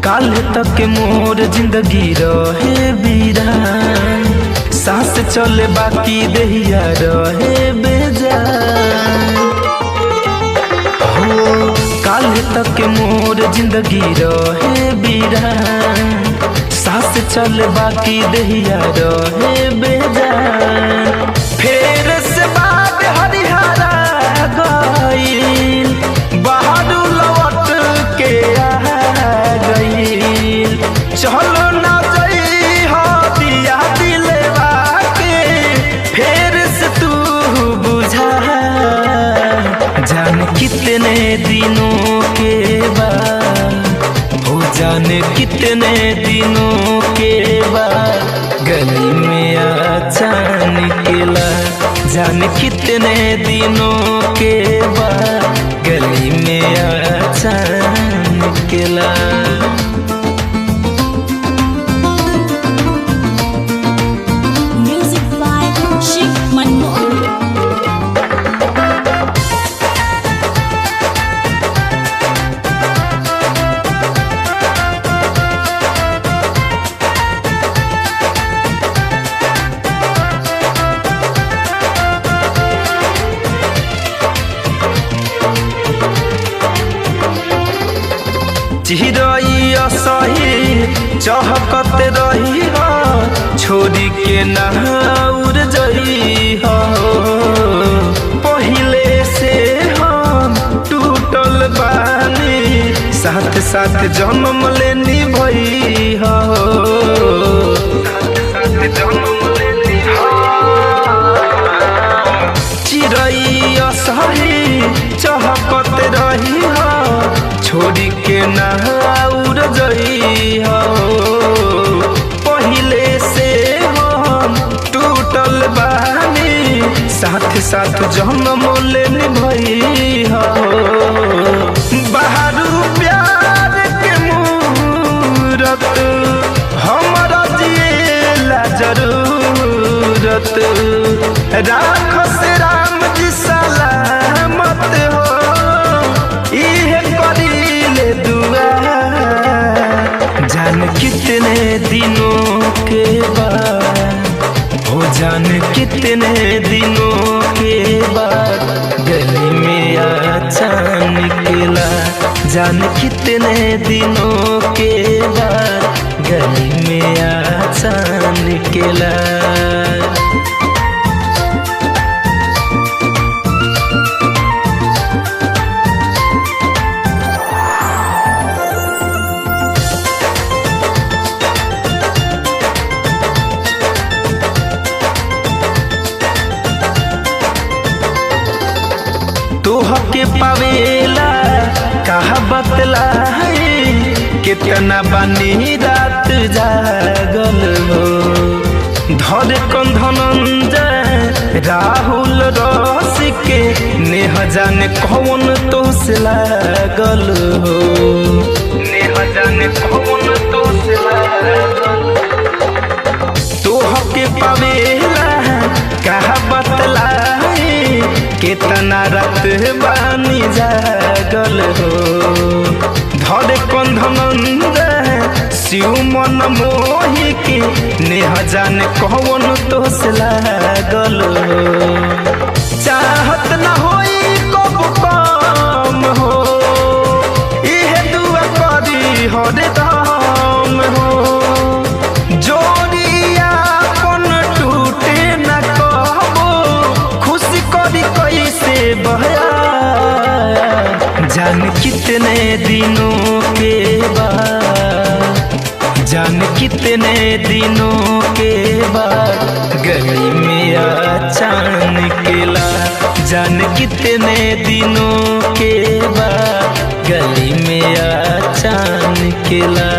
काल तक मोर जिंदगी रहे वीरान, सांस चले बाकी देहिया रहे बेजान। हो काल तक मोर जिंदगी रहे वीरान, सांस चले बाकी देहिया रहे बेजान। फेर से बात हरिहरा गईल, बहादुर लौट के आ गईल। चलो ना जई हो दिया दिलवा के, फेर से तू बुझा। जान कितने दिनों के बाद, हो जाने कितने दिनों के बाद गली में अचानक निकला। जाने कितने दिनों के बाद गली में अचानक निकला। Music by Sheikh Manmohan. चिरई असही चहकत रही हो, छोड़ी के नहाउर जई हो। पहिले से हम टूटल बानी, साथ साथ जन्म लेनी भई हो। चिरई असही चहकत रही हो, छोड़ी के नहाउर जई हो। पहिले से हम टूटल बानी, साथ साथ जन्म लेनी भई हो। बहारू प्यार के मूरत, हमरा जिएला जरूरत। राखस राम जी सलामत हो, इहे करीले दुआ। जान कितने दिनों के बाद, हो जान कितने दिनों के बाद गली में अचानक निकला। जान कितने दिनों के बाद गली में अचानक निकला। तोह के पावेला कहा बतला है, कितना बानी रात जागल हो। धर कंधनंजय राहुल रस के, नेह जाने कौन तो से लागल हो। नेह जाने कौन तो से लागल। तोह के पावेला कहा बतला, कितना रात बानी जागल हो। धर कंधनंजय शिव मन मोहि के, नेह जाने कौन तो से लागल हो। चाहत न होई कब कम हो, इहे दुआ करी हरदम हो। जोड़िया अपन टूटे न कहबो, खुशी करी कैसे बहया। जान कितने दिनों के बाद, जान कितने दिनों के बाद गली में अचानक निकला। जान कितने दिनों के बाद गली में अचानक निकला।